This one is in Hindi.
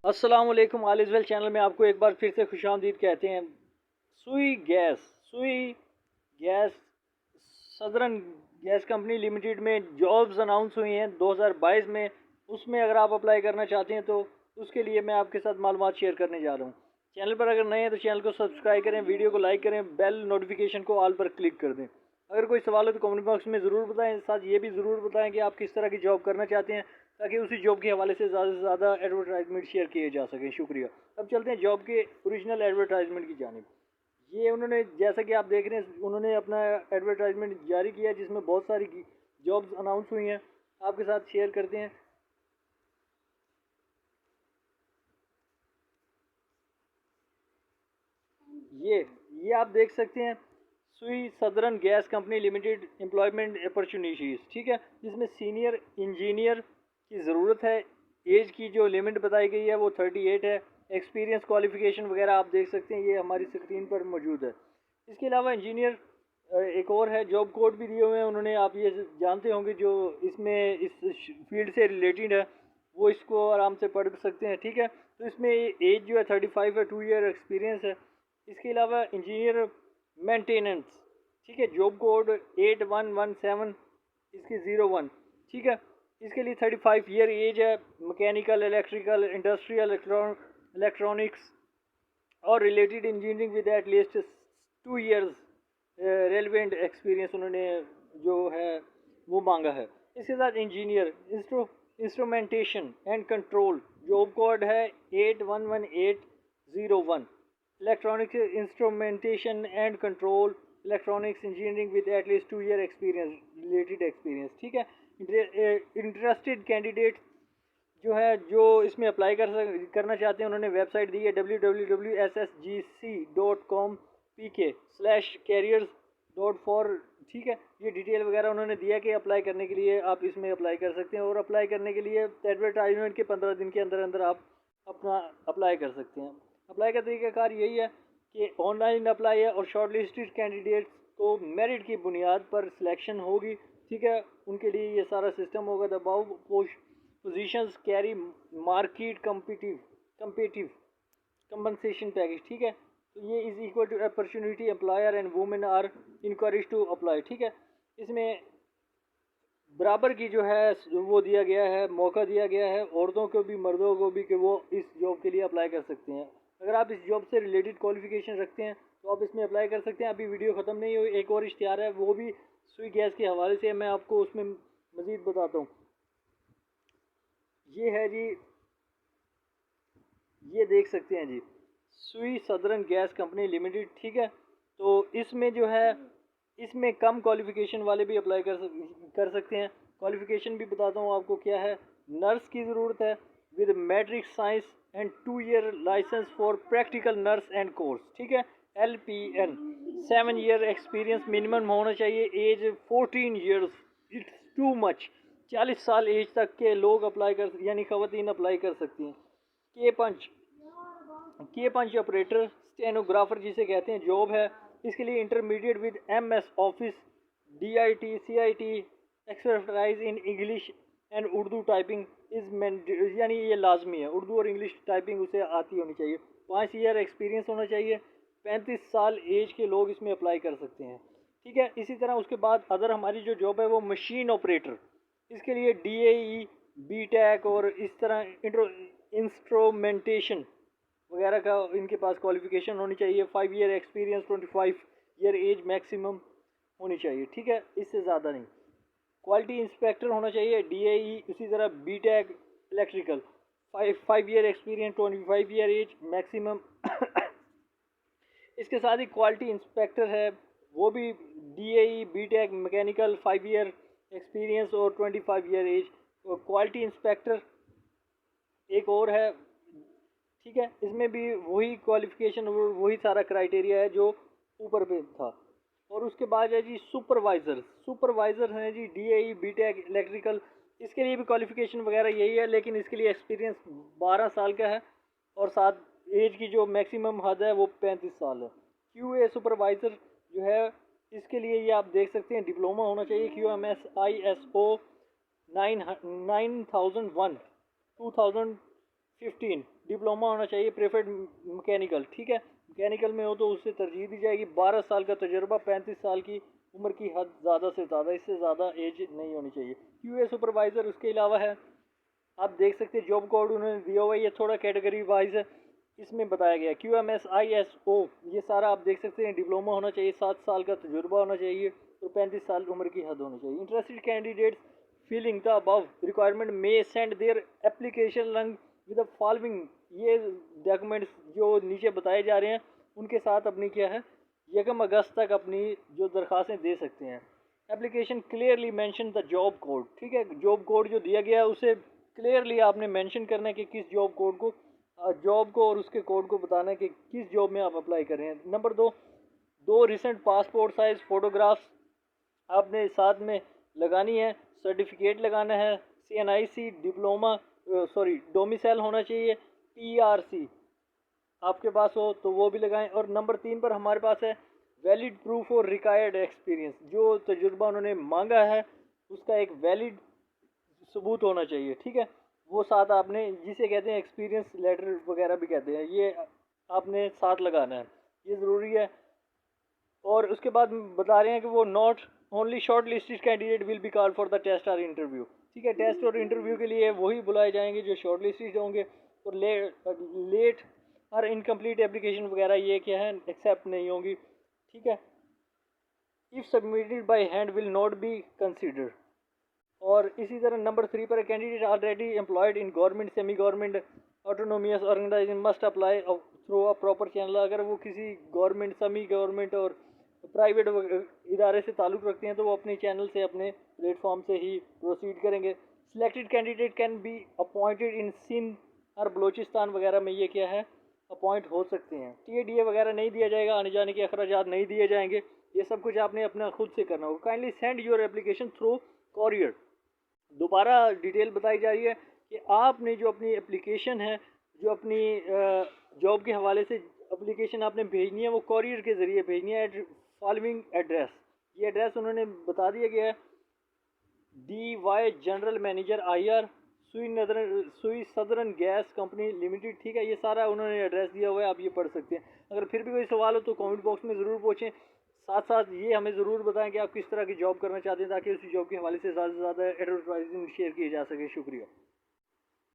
अस्सलाम वालेकुम। ऑल इज़ वेल चैनल में आपको एक बार फिर से खुशामदीद कहते हैं। सुई gas southern gas company limited में जॉब्स अनाउंस हुई हैं 2022 में। उसमें अगर आप अप्लाई करना चाहते हैं तो उसके लिए मैं आपके साथ मालूमात शेयर करने जा रहा हूँ। चैनल पर अगर नए हैं तो चैनल को सब्सक्राइब करें, वीडियो को लाइक करें, बेल नोटिफिकेशन को ऑल पर क्लिक कर दें। अगर कोई सवाल है तो कमेंट बॉक्स में ज़रूर बताएं। साथ ये भी ज़रूर बताएं कि आप किस तरह की जॉब करना चाहते हैं, ताकि उसी जॉब के हवाले से ज़्यादा एडवर्टाइजमेंट शेयर किए जा सकें। शुक्रिया। अब चलते हैं जॉब के ओरिजिनल एडवर्टाइजमेंट की जानिब। ये उन्होंने, जैसा कि आप देख रहे हैं, उन्होंने अपना एडवर्टाइजमेंट जारी किया जिसमें बहुत सारी जॉब्स अनाउंस हुई हैं। आपके साथ शेयर करते हैं। ये आप देख सकते हैं, सुई southern gas company limited employment opportunities, ठीक है, जिसमें सीनियर इंजीनियर की ज़रूरत है। एज की जो लिमिट बताई गई है वो 38 है। एक्सपीरियंस क्वालिफिकेशन वगैरह आप देख सकते हैं, ये हमारी स्क्रीन पर मौजूद है। इसके अलावा इंजीनियर एक और है, जॉब कोड भी दिए हुए हैं उन्होंने। आप ये जानते होंगे, जो इसमें इस फील्ड से रिलेटेड है वो इसको आराम से पढ़ सकते हैं, ठीक है। तो इसमें एज जो है 35 है, 2 ईयर एक्सपीरियंस है। इसके अलावा इंजीनियर मेंटेनेंस, ठीक है, जॉब कोड 8117 इसकी 01, ठीक है। इसके लिए 35 ईयर एज है। मैकेनिकल, इलेक्ट्रिकल, इंडस्ट्रियल, इलेक्ट्रॉनिक्स और related engineering with at least 2 years relevant experience उन्होंने जो है वो मांगा है। इसके साथ engineer instrumentation and control, job code है 811801। Electronics instrumentation and control, electronics engineering with at least 2 year experience, related experience, ठीक है। इंटरेस्टेड कैंडिडेट जो है, जो इसमें अप्लाई करना चाहते हैं, उन्होंने वेबसाइट दी है www.ssgc.com/pk/careers.for, ठीक है। ये डिटेल वगैरह उन्होंने दिया कि अप्लाई करने के लिए आप इसमें अप्लाई कर सकते हैं, और अप्लाई करने के लिए एडवर्टाइजमेंट के 15 दिन के अंदर अंदर आप अपना अप्लाई कर सकते हैं। अप्लाई का तरीकाकार यही है कि ऑनलाइन अप्लाई है, और शॉर्ट लिस्टेड कैंडिडेट्स को मेरिट की बुनियाद पर सिलेक्शन होगी, ठीक है। उनके लिए ये सारा सिस्टम होगा। दबाव post positions carry market competitive compensation package, ठीक है। तो ये is equal to opportunity employer and women are encourage to apply, ठीक है। इसमें बराबर की जो है वो दिया गया है, मौका दिया गया है औरतों को भी मर्दों को भी, कि वो इस जॉब के लिए अप्लाई कर सकते हैं। अगर आप इस जॉब से रिलेटेड क्वालिफिकेशन रखते हैं तो आप इसमें अप्लाई कर सकते हैं। अभी वीडियो ख़त्म नहीं हुई, एक और इश्तिहार है, वो भी सुई गैस के हवाले से मैं आपको उसमें मज़ीद बताता हूँ। ये है जी, ये देख सकते हैं जी, सुई सदरन गैस कंपनी लिमिटेड, ठीक है। तो इसमें जो है, इसमें कम क्वालिफिकेशन वाले भी अप्लाई कर सकते हैं। क्वालिफिकेशन भी बताता हूँ आपको क्या है। नर्स की ज़रूरत है with matric science and 2 year license for practical nurse and course, ठीक है, LPN। 7 ईयर एक्सपीरियंस मिनिमम होना चाहिए। Age 14 years, it's too much. 40 साल एज तक के लोग अप्लाई कर, यानी ख़वातीन अप्लाई कर सकती हैं। के पंच ऑपरेटर स्टेनोग्राफर जिसे कहते हैं, जॉब है। इसके लिए intermediate with MS office, DIT CIT, expertise in English and Urdu typing is, यानी ये लाजमी है, उर्दू और इंग्लिश टाइपिंग उसे आती होनी चाहिए। 5 ईयर एक्सपीरियंस होना चाहिए। 35 साल एज के लोग इसमें अप्लाई कर सकते हैं, ठीक है। इसी तरह उसके बाद अदर हमारी जो जॉब है वो मशीन ऑपरेटर, इसके लिए DAE BTEC और इस तरह इंस्ट्रूमेंटेशन वगैरह का इनके पास क्वालिफिकेशन होनी चाहिए। 5 year experience, 25 year age maximum होनी चाहिए, ठीक है, इससे ज़्यादा नहीं। क्वालिटी इंस्पेक्टर होना चाहिए, DAE, इसी तरह BTEC electrical, 5 year experience, 25 year age maximum. इसके साथ ही क्वालिटी इंस्पेक्टर है, वो भी DAE BTEC mechanical, 5 year experience और 25 ईयर एज। क्वालिटी इंस्पेक्टर एक और है, ठीक है। इसमें भी वही क्वालिफिकेशन और वही सारा क्राइटेरिया है जो ऊपर पे था। और उसके बाद है जी सुपरवाइज़र हैं जी, DAE BTEC इलेक्ट्रिकल। इसके लिए भी क्वालिफिकेशन वगैरह यही है, लेकिन इसके लिए एक्सपीरियंस 12 साल का है, और साथ एज की जो मैक्सिमम हद है वो 35 साल है। QA सुपरवाइज़र जो है, इसके लिए ये आप देख सकते हैं, डिप्लोमा होना चाहिए, QMS ISO 9001 2015 15 डिप्लोमा होना चाहिए, प्रेफर्ड मैकेनिकल, ठीक है, मैकेनिकल में हो तो उससे तरजीह दी जाएगी। 12 साल का तजुर्बा, 35 साल की उम्र की हद ज़्यादा से ज़्यादा, इससे ज़्यादा एज नहीं होनी चाहिए। QA सुपरवाइज़र उसके अलावा है, आप देख सकते हैं जॉब कोड उन्होंने दिया हुआ है, ये थोड़ा कैटेगरी वाइज है, इसमें बताया गया QMS ISO, ये सारा आप देख सकते हैं। डिप्लोमा होना चाहिए, 7 साल का तजुर्बा होना चाहिए और 35 साल उम्र की हद होनी चाहिए। Interested candidates feeling the above requirement may send their application lung with the following, ये डॉक्यूमेंट्स जो नीचे बताए जा रहे हैं उनके साथ अपनी क्या है 1 अगस्त तक अपनी जो दरख्वास्तें दे सकते हैं। Application clearly mention the job code, ठीक है, जॉब कोड जो दिया गया है उसे क्लियरली आपने मेंशन करना है कि किस जॉब कोड को, जॉब को और उसके कोड को बताना है कि किस जॉब में आप अप्लाई कर रहे हैं। Number 2, 2 recent passport size photographs आपने साथ में लगानी है। सर्टिफिकेट लगाना है, CNIC डिप्लोमा डोमिसाइल होना चाहिए, PRC आपके पास हो तो वो भी लगाएं। और नंबर 3 पर हमारे पास है वैलिड प्रूफ और रिक्वायर्ड एक्सपीरियंस, जो तजुर्बा उन्होंने मांगा है उसका एक वैलिड सबूत होना चाहिए, ठीक है, वो साथ आपने, जिसे कहते हैं एक्सपीरियंस लेटर वगैरह भी कहते हैं, ये आपने साथ लगाना है, ये ज़रूरी है। और उसके बाद बता रहे हैं कि वो not only shortlisted candidate will be call for the test और इंटरव्यू, ठीक है, टेस्ट और इंटरव्यू के लिए वही बुलाए जाएंगे जो शॉर्ट लिस्टेड होंगे। और लेट और इनकम्प्लीट एप्लीकेशन वगैरह ये क्या है एक्सेप्ट नहीं होंगी, ठीक है। If submitted by hand will not be considered. और इसी तरह नंबर 3 पर candidate already employed in government, semi government, autonomous organisation must apply through a proper channel. अगर वो किसी गवर्नमेंट, सेमी गवर्नमेंट और प्राइवेट इदारे से ताल्लुक़ रखते हैं तो वो अपने चैनल से, अपने प्लेटफॉर्म से ही प्रोसीड करेंगे। Selected candidate can be appointed in Sindh और बलूचिस्तान वगैरह में ये क्या है अपॉइंट हो सकते हैं। TADA वगैरह नहीं दिया जाएगा, आने जाने के अखराजात नहीं दिए जाएंगे, ये सब कुछ आपने अपना खुद से करना होगा। Kindly send your application through courier. दोबारा डिटेल बताई जा रही है कि आपने जो अपनी एप्लीकेशन है, जो अपनी जॉब के हवाले से एप्लीकेशन आपने भेजनी है वो कॉरियर के ज़रिए भेजनी है। फॉलोइंग एड्रेस, ये एड्रेस उन्होंने बता दिया गया है। DY जनरल मैनेजर IR सुई सदरन गैस कंपनी लिमिटेड, ठीक है, ये सारा उन्होंने एड्रेस दिया हुआ है, आप ये पढ़ सकते हैं। अगर फिर भी कोई सवाल हो तो कमेंट बॉक्स में ज़रूर पूछें। साथ साथ ये हमें ज़रूर बताएं कि आप किस तरह की जॉब करना चाहते हैं ताकि उसी जॉब के हवाले से ज़्यादा से ज़्यादा एडवर्टाइजिंग शेयर किए जा सके। शुक्रिया।